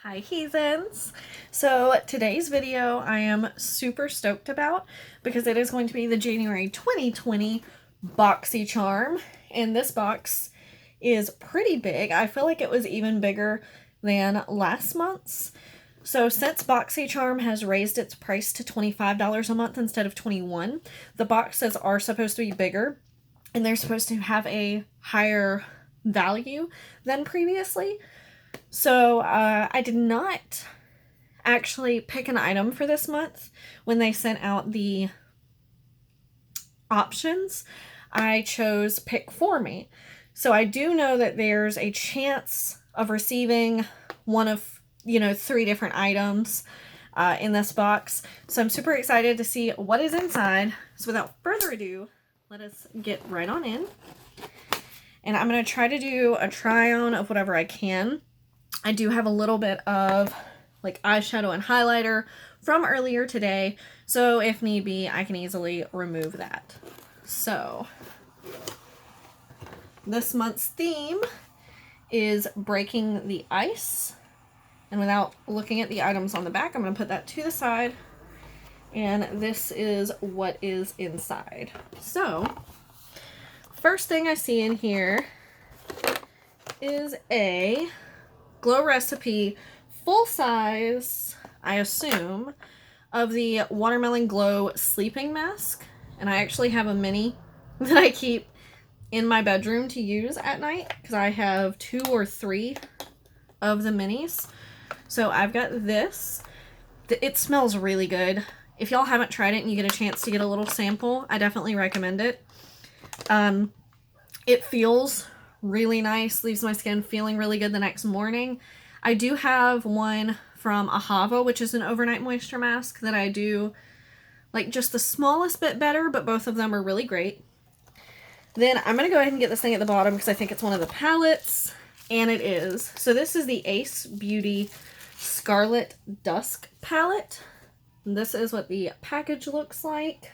Hi heathens! So today's video I am super stoked about because it is going to be the January 2020 Boxycharm, and this box is pretty big. I feel like it was even bigger than last month's. So since Boxycharm has raised its price to $25 a month instead of $21, the boxes are supposed to be bigger and they're supposed to have a higher value than previously. So I did not actually pick an item for this month when they sent out the options. I chose pick for me. So I do know that there's a chance of receiving one of, 3 different items in this box. So I'm super excited to see what is inside. So without further ado, let us get right on in. And I'm going to try to do a try on of whatever I can. I do have a little bit of like eyeshadow and highlighter from earlier today, so if need be, I can easily remove that. So this month's theme is breaking the ice, and without looking at the items on the back, I'm going to put that to the side, and this is what is inside. So first thing I see in here is a Glow Recipe full size, I assume, of the Watermelon Glow sleeping mask. And I actually have a mini that I keep in my bedroom to use at night because I have 2 or 3 of the minis. So I've got this. It smells really good. If y'all haven't tried it and you get a chance to get a little sample, I definitely recommend it. It feels really nice, leaves my skin feeling really good the next morning. I do have one from Ahava, which is an overnight moisture mask that I do like just the smallest bit better, but both of them are really great. Then I'm going to go ahead and get this thing at the bottom because I think it's one of the palettes, and it is. So this is the Ace Beauty Scarlet Dusk palette. And this is what the package looks like.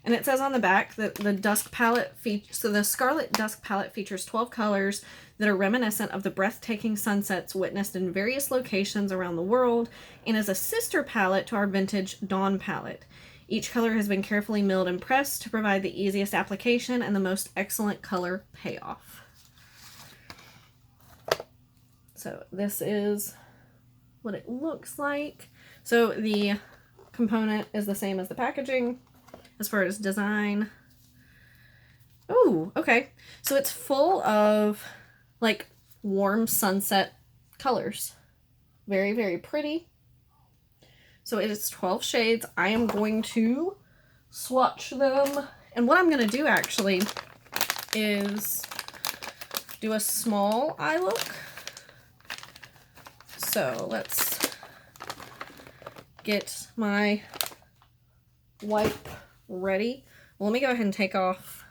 And it says on the back that the Dusk palette so the Scarlet Dusk palette features 12 colors that are reminiscent of the breathtaking sunsets witnessed in various locations around the world, and is a sister palette to our vintage Dawn palette. Each color has been carefully milled and pressed to provide the easiest application and the most excellent color payoff. So this is what it looks like. So the component is the same as the packaging. As far as design. Oh, okay. So it's full of like warm sunset colors. Very, very pretty. So it is 12 shades. I am going to swatch them. And what I'm going to do actually is do a small eye look. So let's get my wipe ready. Well, let me go ahead and take off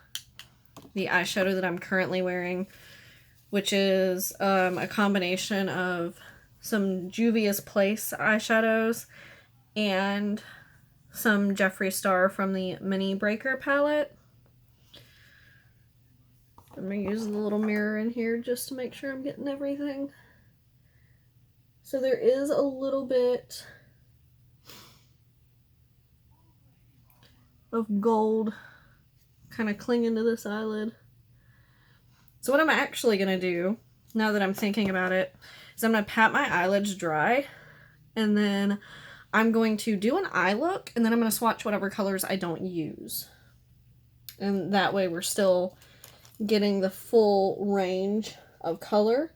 the eyeshadow that I'm currently wearing, which is a combination of some Juvia's Place eyeshadows and some Jeffree Star from the Mini Breaker palette. I'm going to use the little mirror in here just to make sure I'm getting everything. So there is a little bit of gold kind of clinging to this eyelid. So what I'm actually going to do, now that I'm thinking about it, is I'm going to pat my eyelids dry, and then I'm going to do an eye look, and then I'm going to swatch whatever colors I don't use. And that way we're still getting the full range of color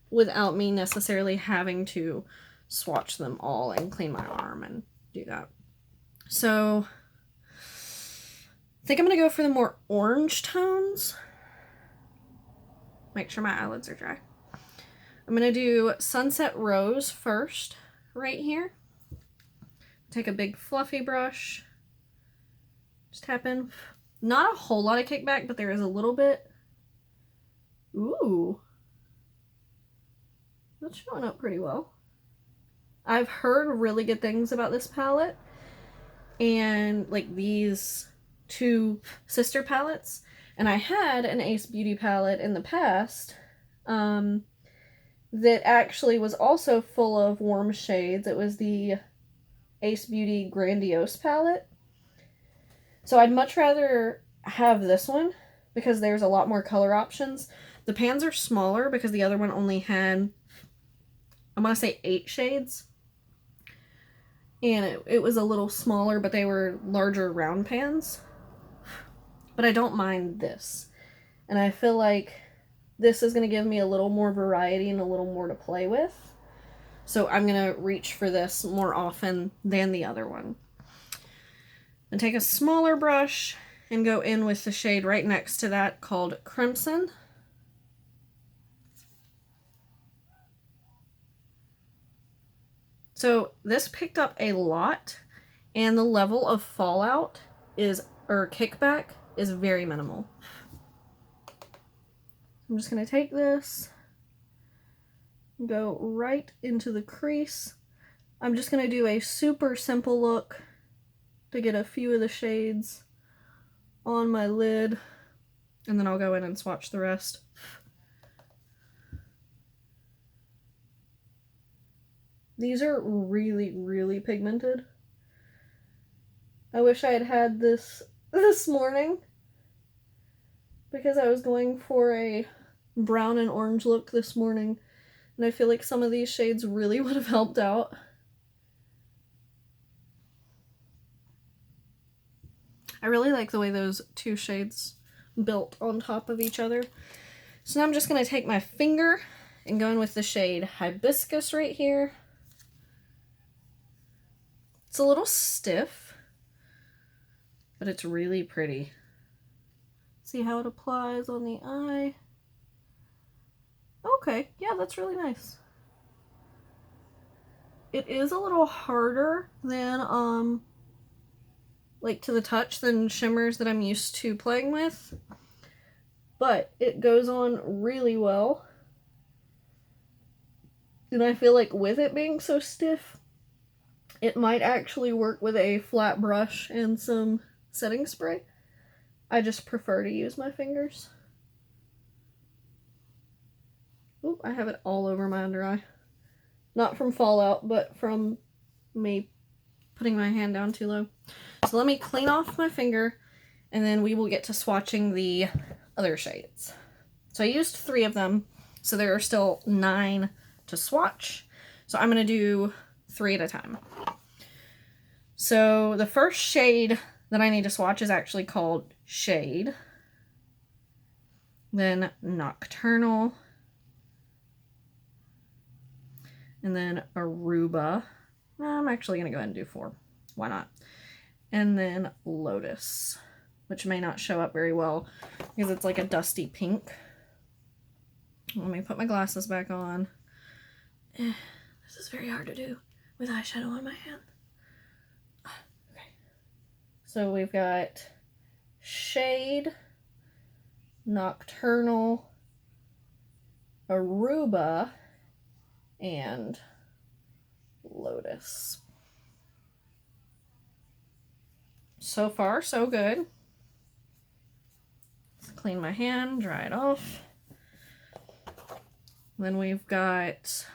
without me necessarily having to swatch them all and clean my arm and do that. So I think I'm going to go for the more orange tones. Make sure my eyelids are dry. I'm going to do Sunset Rose first, right here. Take a big fluffy brush. Just tap in. Not a whole lot of kickback, but there is a little bit. Ooh. That's showing up pretty well. I've heard really good things about this palette. And like these 2 sister palettes And I had an Ace Beauty palette in the past that actually was also full of warm shades. It was the Ace Beauty Grandiose palette. So I'd much rather have this one because there's a lot more color options. The pans are smaller because the other one only had, I want to say 8 shades. And it was a little smaller, but they were larger round pans. But I don't mind this. And I feel like this is going to give me a little more variety and a little more to play with. So I'm going to reach for this more often than the other one. And take a smaller brush and go in with the shade right next to that called Crimson. So this picked up a lot, and the level of fallout or kickback is very minimal. I'm just going to take this, go right into the crease. I'm just going to do a super simple look to get a few of the shades on my lid, and then I'll go in and swatch the rest. These are really, really pigmented. I wish I had had this morning because I was going for a brown and orange look this morning, and I feel like some of these shades really would have helped out. I really like the way those 2 shades built on top of each other. So now I'm just going to take my finger and go in with the shade Hibiscus right here. It's a little stiff, but it's really pretty. See how it applies on the eye? Okay, yeah, that's really nice. It is a little harder than, like to the touch than shimmers that I'm used to playing with, but it goes on really well. And I feel like with it being so stiff, it might actually work with a flat brush and some setting spray. I just prefer to use my fingers. Oop, I have it all over my under eye. Not from fallout, but from me putting my hand down too low. So let me clean off my finger, and then we will get to swatching the other shades. So I used 3 of them, so there are still 9 to swatch. So I'm going to do 3 at a time. So the first shade that I need to swatch is actually called Shade. Then Nocturnal. And then Aruba. I'm actually going to go ahead and do 4. Why not? And then Lotus, which may not show up very well because it's like a dusty pink. Let me put my glasses back on. This is very hard to do with eyeshadow on my hand. Okay. So we've got Shade, Nocturnal, Aruba, and Lotus. So far, so good. Let's clean my hand, dry it off. Then we've got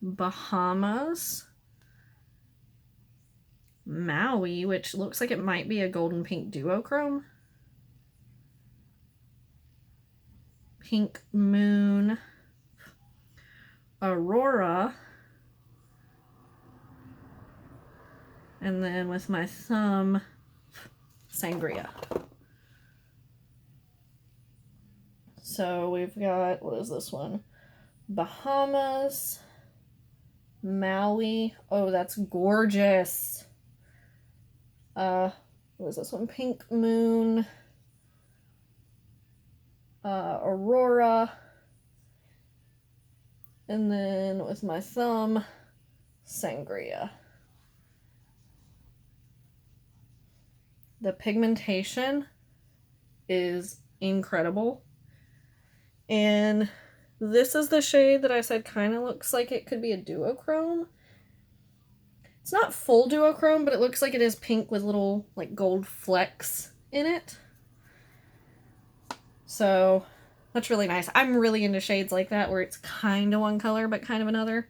Bahamas, Maui, which looks like it might be a golden pink duochrome, Pink Moon, Aurora, and then with my thumb, Sangria. So we've got, what is this one? Bahamas, Maui. Oh, that's gorgeous. What is this one? Pink Moon, Aurora, and then with my thumb, Sangria. The pigmentation is incredible. And this is the shade that I said kind of looks like it could be a duochrome. It's not full duochrome, but it looks like it is pink with little like gold flecks in it. So that's really nice. I'm really into shades like that where it's kind of one color but kind of another.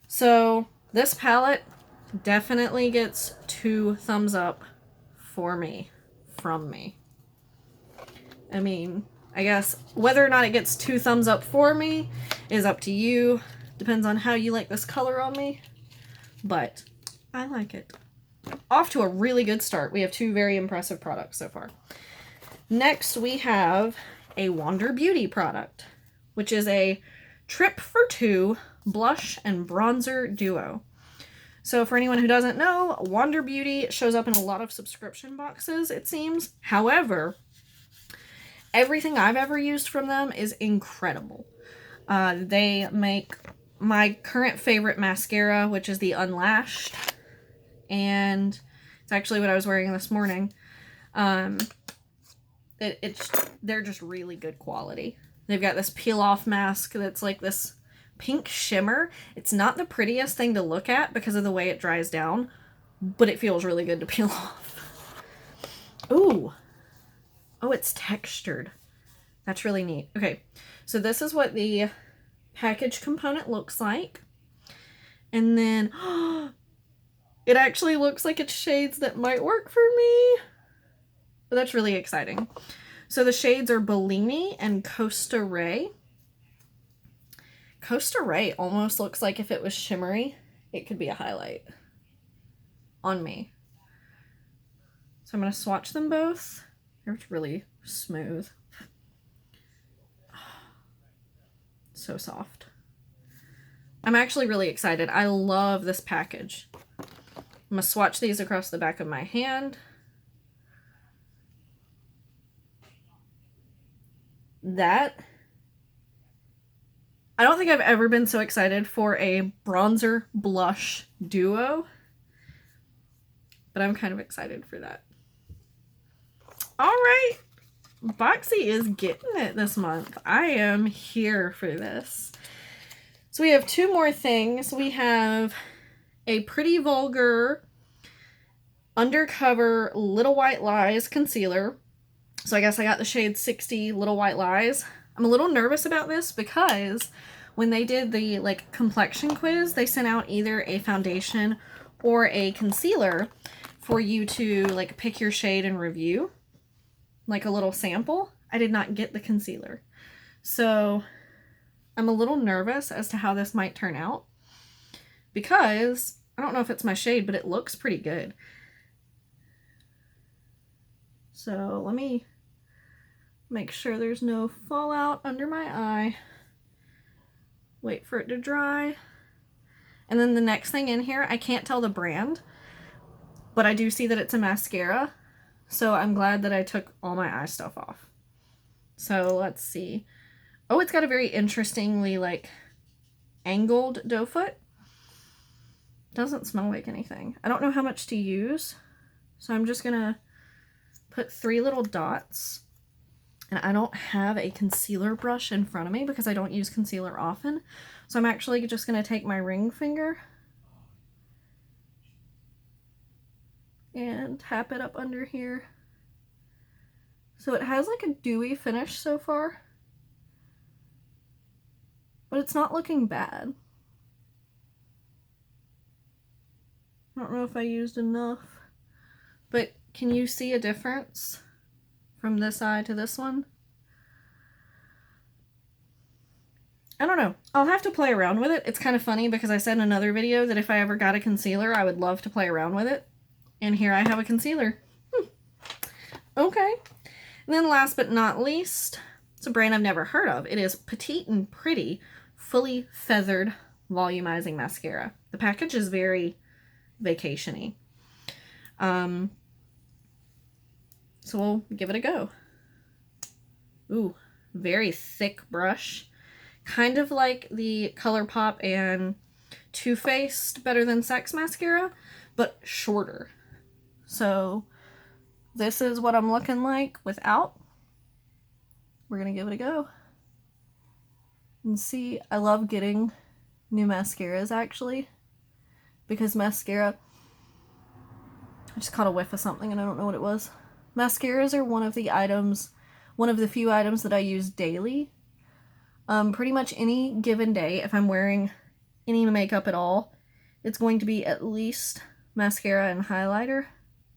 So this palette definitely gets 2 thumbs up for me, from me. I mean, I guess whether or not it gets 2 thumbs up for me is up to you. Depends on how you like this color on me. But I like it. Off to a really good start. We have 2 very impressive products so far. Next, we have a Wander Beauty product, which is a Trip for 2 blush and bronzer duo. So for anyone who doesn't know, Wander Beauty shows up in a lot of subscription boxes, it seems. However, everything I've ever used from them is incredible. They make my current favorite mascara, which is the Unlashed, and it's actually what I was wearing this morning. They're just really good quality. They've got this peel-off mask that's like this pink shimmer. It's not the prettiest thing to look at because of the way it dries down, but it feels really good to peel off. Ooh. Oh, it's textured. That's really neat. Okay, so this is what the package component looks like. And then, it actually looks like it's shades that might work for me. But that's really exciting. So the shades are Bellini and Costa Ray. Costa Ray almost looks like if it was shimmery, it could be a highlight on me. So I'm going to swatch them both. They're really smooth. So soft. I'm actually really excited. I love this package. I'm going to swatch these across the back of my hand. I don't think I've ever been so excited for a bronzer blush duo, but I'm kind of excited for that. All right, Boxy is getting it this month. I am here for this. So we have 2 more things. We have a Pretty Vulgar Undercover Little White Lies concealer. So I guess I got the shade 60 Little White Lies. I'm a little nervous about this because when they did the complexion quiz, they sent out either a foundation or a concealer for you to pick your shade and review, like a little sample. I did not get the concealer. So I'm a little nervous as to how this might turn out because I don't know if it's my shade, but it looks pretty good. So let me make sure there's no fallout under my eye. Wait for it to dry. And then the next thing in here, I can't tell the brand, but I do see that it's a mascara. So I'm glad that I took all my eye stuff off. So let's see. Oh, it's got a very interestingly angled doe foot. Doesn't smell like anything. I don't know how much to use. So I'm just gonna put 3 little dots. And I don't have a concealer brush in front of me because I don't use concealer often. So I'm actually just going to take my ring finger and tap it up under here. So it has a dewy finish so far, but it's not looking bad. I don't know if I used enough, but can you see a difference from this eye to this one? I don't know. I'll have to play around with it. It's kind of funny because I said in another video that if I ever got a concealer, I would love to play around with it. And here I have a concealer. Okay. And then last but not least, it's a brand I've never heard of. It is Petite and Pretty Fully Feathered Volumizing Mascara. The package is very vacation-y. So we'll give it a go. Ooh, very thick brush. Kind of like the ColourPop and Too Faced Better Than Sex mascara, but shorter. So this is what I'm looking like without. We're going to give it a go. And see, I love getting new mascaras actually, because mascara, I just caught a whiff of something and I don't know what it was. Mascaras are one of the items one of the few items that I use daily. Pretty much any given day, if I'm wearing any makeup at all, it's going to be at least mascara and highlighter,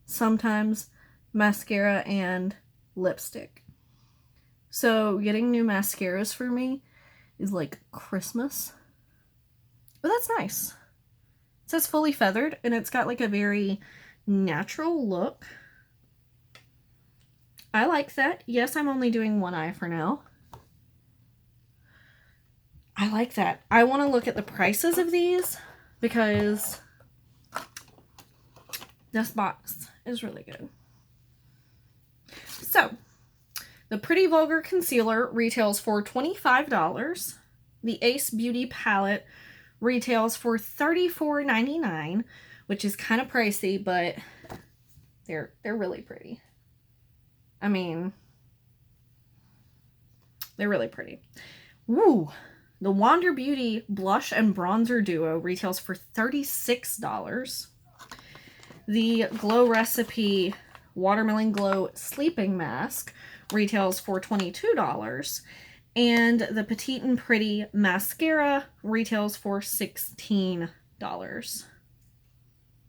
sometimes mascara and lipstick. So getting new mascaras for me is like Christmas. But that's nice. It says fully feathered, and it's got like a very natural look. I like that. Yes, I'm only doing one eye for now. I like that. I want to look at the prices of these because this box is really good. So, the Pretty Vulgar Concealer retails for $25. The Ace Beauty Palette retails for $34.99, which is kind of pricey, but they're really pretty. I mean, they're really pretty. Woo! The Wander Beauty Blush and Bronzer Duo retails for $36. The Glow Recipe Watermelon Glow Sleeping Mask retails for $22. And the Petite and Pretty Mascara retails for $16.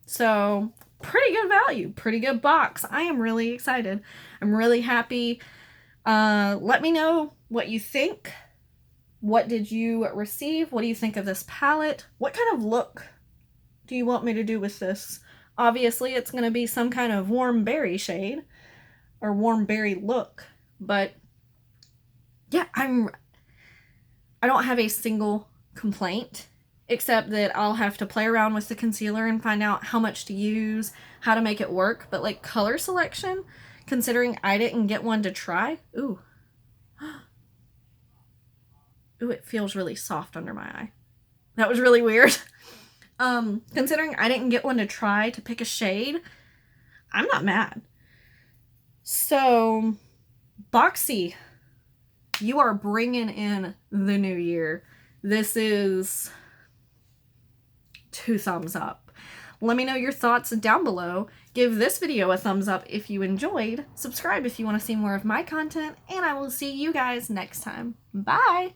So, pretty good value. Pretty good box. I am really excited. I'm really happy. Let me know what you think. What did you receive? What do you think of this palette? What kind of look do you want me to do with this? Obviously, it's going to be some kind of warm berry shade or warm berry look, but yeah, I don't have a single complaint except that I'll have to play around with the concealer and find out how much to use, how to make it work, but like color selection, considering I didn't get one to try, ooh, it feels really soft under my eye. That was really weird. Considering I didn't get one to try to pick a shade, I'm not mad. So, Boxy, you are bringing in the new year. This is 2 thumbs up. Let me know your thoughts down below. Give this video a thumbs up if you enjoyed. Subscribe if you want to see more of my content, and I will see you guys next time. Bye!